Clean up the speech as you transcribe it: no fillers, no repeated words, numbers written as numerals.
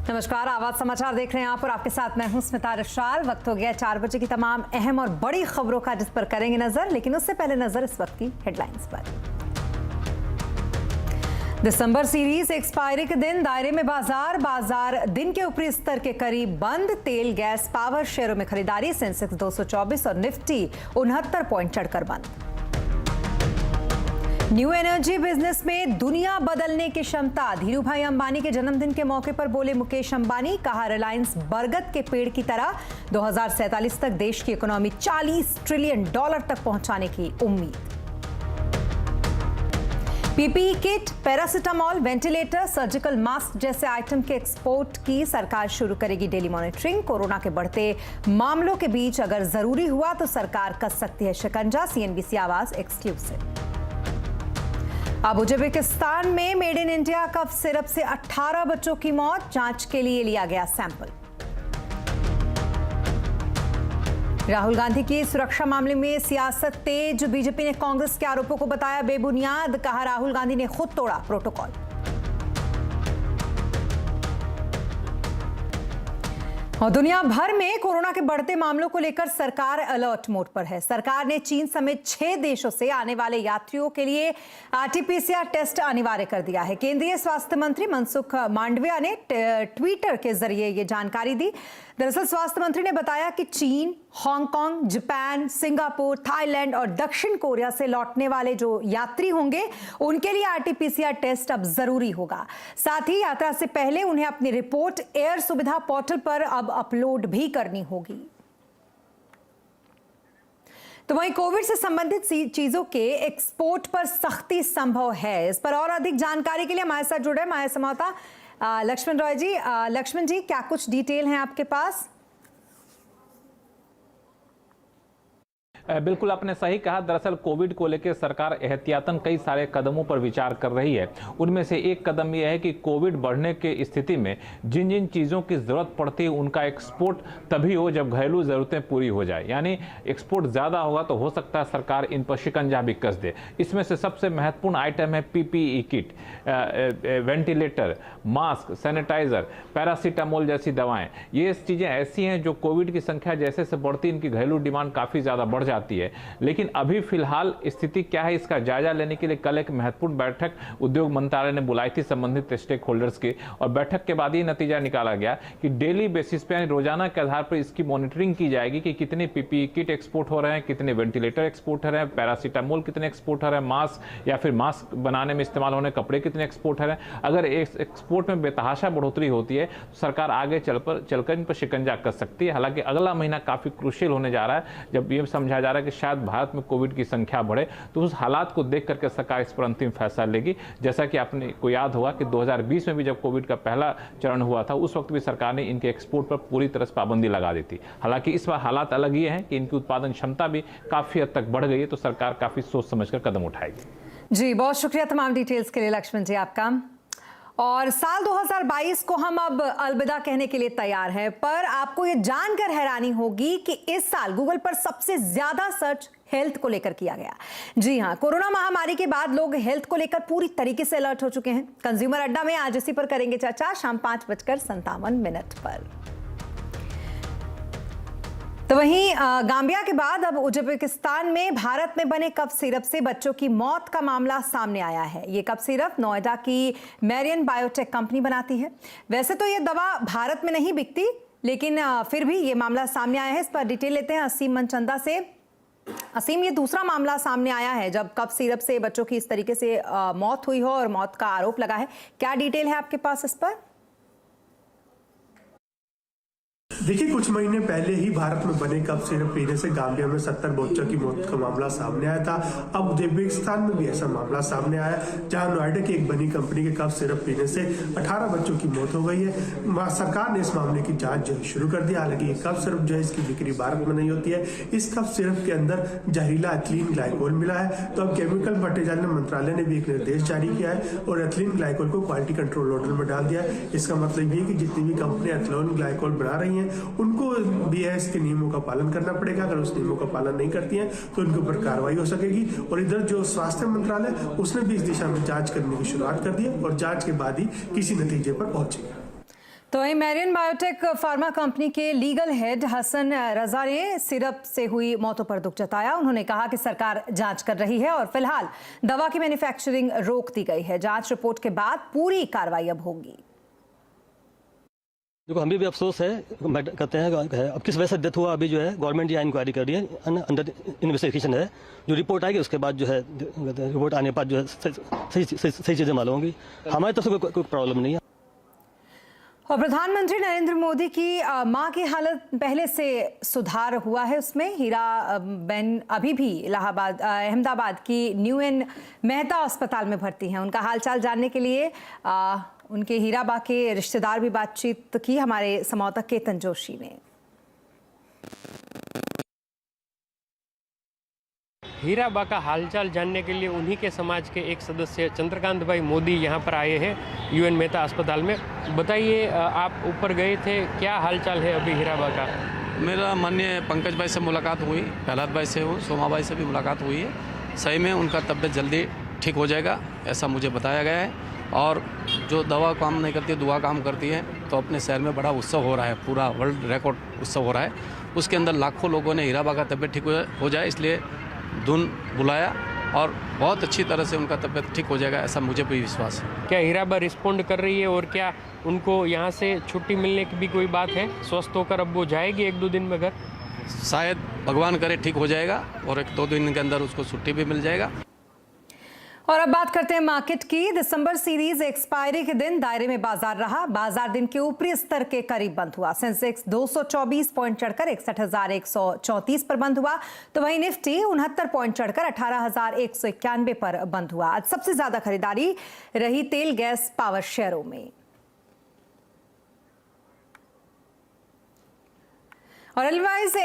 नमस्कार, आवाज समाचार देख रहे हैं आप और आपके साथ मैं हूं स्मिता रशाल। वक्त हो गया 4 बजे की तमाम अहम और बड़ी खबरों का, जिस पर करेंगे नजर। लेकिन उससे पहले नजर इस वक्त की हेडलाइंस पर। दिसंबर सीरीज एक्सपायरी के दिन दायरे में बाजार दिन के ऊपरी स्तर के करीब बंद। तेल गैस पावर शेयरों में खरीदारी, सेंसेक्स 224 और निफ्टी 69 पॉइंट चढ़कर बंद। न्यू एनर्जी बिजनेस में दुनिया बदलने की क्षमता, धीरूभाई अंबानी के जन्मदिन के मौके पर बोले मुकेश अंबानी। कहा, रिलायंस बरगद के पेड़ की तरह 2047 तक देश की इकोनॉमी $40 ट्रिलियन तक पहुंचाने की उम्मीद। PPE kit, paracetamol, ventilator, surgical mask जैसे आइटम के एक्सपोर्ट की सरकार शुरू करेगी डेली मॉनिटरिंग। कोरोना के बढ़ते मामलों के बीच अगर जरूरी हुआ तो सरकार कस सकती है शिकंजा। सीएनबीसी आवाज एक्सक्लूसिव। अब उज्बेकिस्तान में made in India cough syrup से 18 बच्चों की मौत, जांच के लिए लिया गया सैंपल। राहुल गांधी की सुरक्षा मामले में सियासत तेज, बीजेपी ने कांग्रेस के आरोपों को बताया बेबुनियाद। कहा, राहुल गांधी ने खुद तोड़ा प्रोटोकॉल। और दुनिया भर में कोरोना के बढ़ते मामलों को लेकर सरकार अलर्ट मोड पर है। सरकार ने चीन समेत 6 देशों से आने वाले यात्रियों के लिए आरटी-पीसीआर टेस्ट अनिवार्य कर दिया है। केंद्रीय स्वास्थ्य मंत्री मनसुख मांडविया ने ट्विटर के जरिए ये जानकारी दी। दरअसल स्वास्थ्य मंत्री ने बताया कि चीन, हांगकांग, जापान, सिंगापुर, थाईलैंड और दक्षिण कोरिया से लौटने वाले जो यात्री होंगे उनके लिए आरटी-पीसीआर टेस्ट अब जरूरी होगा। साथ ही यात्रा से पहले उन्हें अपनी रिपोर्ट एयर सुविधा पोर्टल पर अब अपलोड भी करनी होगी। तो वहीं कोविड से संबंधित चीजों के एक्सपोर्ट पर सख्ती संभव है। इस पर और अधिक जानकारी के लिए हमारे साथ जुड़े हमारे संवाददाता लक्ष्मण रॉय जी। लक्ष्मण जी, क्या कुछ डिटेल हैं आपके पास? बिल्कुल आपने सही कहा। दरअसल कोविड को लेकर सरकार एहतियातन कई सारे कदमों पर विचार कर रही है। उनमें से एक कदम यह है कि कोविड बढ़ने की स्थिति में जिन जिन चीज़ों की ज़रूरत पड़ती है उनका एक्सपोर्ट तभी हो जब घरेलू ज़रूरतें पूरी हो जाए। यानी एक्सपोर्ट ज़्यादा होगा तो हो सकता है सरकार इन पर शिकंजा भी कस दे। इसमें से सबसे महत्वपूर्ण आइटम है PPE kit, ventilator, mask, sanitizer, paracetamol जैसी दवाएँ। ये चीज़ें ऐसी हैं जो कोविड की संख्या जैसे से बढ़ती, इनकी घरेलू डिमांड काफ़ी ज़्यादा बढ़ जाती है। लेकिन अभी फिलहाल स्थिति क्या है, इसका जायजा लेने के लिए कल एक महत्वपूर्ण बैठक उद्योग मंत्रालय ने बुलाई थी संबंधित स्टेक होल्डर्स की, और बैठक के बाद ये नतीजा निकाला गया कि डेली बेसिस पे रोजाना के आधार पर इसकी मॉनिटरिंग की जाएगी कि कितने पीपीई किट एक्सपोर्ट हो रहे हैं, कितने वेंटिलेटर एक्सपोर्ट हो रहे हैं, पैरासीटामोल कितने एक्सपोर्ट हो रहे हैं, मास्क या फिर मास्क बनाने में इस्तेमाल होने कपड़े कितने एक्सपोर्ट हो रहे हैं। अगर एक्सपोर्ट में बेतहाशा बढ़ोतरी होती है तो सरकार आगे चलकर इन पर शिकंजा कर सकती है। हालांकि अगला महीना काफी क्रूशियल होने जा रहा है, जब ये समझा जा रहा है कि शायद भारत में कोविड की संख्या बढ़े, तो उस हालात को देख करके सरकार इस पर अंतिम फैसला लेगी। जैसा कि आपने को याद होगा कि 2020 में भी जब कोविड का पहला चरण हुआ था, उस वक्त भी सरकार ने इनके एक्सपोर्ट पर पूरी तरह से पाबंदी लगा दी थी। हालांकि इस बार हालात अलग ये हैं कि इनकी उत्पादन क्षमता भी काफी हद तक बढ़ गई है, तो सरकार काफी सोच समझकर कदम उठाएगी। जी, बहुत शुक्रिया तमाम डिटेल्स के लिए लक्ष्मण जी आपका। और साल 2022 को हम अब अलविदा कहने के लिए तैयार हैं, पर आपको ये जानकर हैरानी होगी कि इस साल गूगल पर सबसे ज्यादा सर्च हेल्थ को लेकर किया गया। जी हां, कोरोना महामारी के बाद लोग हेल्थ को लेकर पूरी तरीके से अलर्ट हो चुके हैं। कंज्यूमर अड्डा में आज इसी पर करेंगे चर्चा शाम 5:57 पर। तो वहीं गाम्बिया के बाद अब उज्बेकिस्तान में भारत में बने कफ सिरप से बच्चों की मौत का मामला सामने आया है। ये कफ सिरप नोएडा की मैरियन बायोटेक कंपनी बनाती है। वैसे तो ये दवा भारत में नहीं बिकती, लेकिन फिर भी ये मामला सामने आया है। इस पर डिटेल लेते हैं असीम मनचंदा से। असीम, ये दूसरा मामला सामने आया है जब कफ सिरप से बच्चों की इस तरीके से मौत हुई हो और मौत का आरोप लगा है। क्या डिटेल है आपके पास इस पर? देखिए, कुछ महीने पहले ही भारत में बने कफ सिरप पीने से गाम्बिया में 70 बच्चों की मौत का मामला सामने आया था। अब उज्बेकिस्तान में भी ऐसा मामला सामने आया, जहां नोएडा की एक बनी कंपनी के कफ सिरप पीने से 18 बच्चों की मौत हो गई है। सरकार ने इस मामले की जांच जो शुरू कर दी। हालांकि ये कफ सिरप जो है, इसकी बिक्री भारत में नहीं होती है। इस कफ सिरप के अंदर जहरीला एथिलीन ग्लाइकोल मिला है। तो अब केमिकल फर्टिलाइजर मंत्रालय ने भी एक निर्देश जारी किया है और एथिलीन ग्लाइकोल को क्वालिटी कंट्रोल ऑर्डर में डाल दिया है। इसका मतलब ये कि जितनी भी कंपनियां एथिलीन ग्लाइकोल बना रही हैं, उनको बीएस के नियमों का पालन करना पड़ेगा। अगर उस नियमों का पालन नहीं करती हैं तो उनके ऊपर कार्रवाई हो सकेगी। और इधर जो स्वास्थ्य मंत्रालय, उसने भी इस दिशा में जांच करने की शुरुआत कर दी है और जांच के बाद ही किसी नतीजे पर पहुंचेगा। तो वहीं मैरियन बायोटेक फार्मा कंपनी के लीगल हेड हसन रजा ने सिरप से हुई मौतों पर दुख जताया। उन्होंने कहा कि सरकार जांच कर रही है और फिलहाल दवा की मैन्युफैक्चरिंग रोक दी गई है। जांच रिपोर्ट के बाद पूरी कार्रवाई अब होगी। देखो, हमें भी अफसोस है, कहते हैं अब किस वजह से डेथ हुआ, अभी जो है गवर्नमेंट यहाँ इंक्वायरी कर रही है, अंडर इन्वेस्टिगेशन है। जो रिपोर्ट आएगी उसके बाद जो है रिपोर्ट आने के बाद जो है सही चीज़ें मालूम होंगी। हमारी तरफ से कोई प्रॉब्लम नहीं है। और प्रधानमंत्री नरेंद्र मोदी की मां की हालत पहले से सुधार हुआ है। उसमें हीरा बेन अभी भी अहमदाबाद की न्यूएन मेहता अस्पताल में भर्ती हैं। उनका हालचाल जानने के लिए उनके हीराबा के रिश्तेदार भी बातचीत की। हमारे संवाददाता केतन जोशी ने। हीराबा का हालचाल जानने के लिए उन्हीं के समाज के एक सदस्य चंद्रकांत भाई मोदी यहाँ पर आए हैं यूएन मेहता अस्पताल में। बताइए, आप ऊपर गए थे, क्या हालचाल है अभी हीराबा का? मेरा माननीय पंकज भाई से मुलाकात हुई, प्रहलाद भाई से हुई, सोमा भाई से भी मुलाकात हुई है। सही में उनका तबीयत जल्दी ठीक हो जाएगा ऐसा मुझे बताया गया है। और जो दवा काम नहीं करती है, दुआ काम करती है, तो अपने शहर में बड़ा उत्सव हो रहा है, पूरा वर्ल्ड रिकॉर्ड उत्सव हो रहा है। उसके अंदर लाखों लोगों ने हीराबा का तबीयत ठीक हो जाए इसलिए धुन बुलाया और बहुत अच्छी तरह से उनका तबीयत ठीक हो जाएगा ऐसा मुझे भी विश्वास है। क्या हीराबा रिस्पॉन्ड कर रही है और क्या उनको यहाँ से छुट्टी मिलने की भी कोई बात है? स्वस्थ होकर अब वो जाएगी 1-2 दिन में घर? शायद भगवान करे ठीक हो जाएगा और 1-2 दिन के अंदर उसको छुट्टी भी मिल जाएगा। और अब बात करते हैं मार्केट की। दिसंबर सीरीज एक्सपायरी के दिन दायरे में बाजार रहा। बाजार दिन के ऊपरी स्तर के करीब बंद हुआ। सेंसेक्स 224 पॉइंट चढ़कर 61,134 पर बंद हुआ, तो वहीं निफ्टी 69 पॉइंट चढ़कर 18,191 पर बंद हुआ। आज सबसे ज्यादा खरीदारी रही तेल, गैस, पावर शेयरों में। और एलवाइज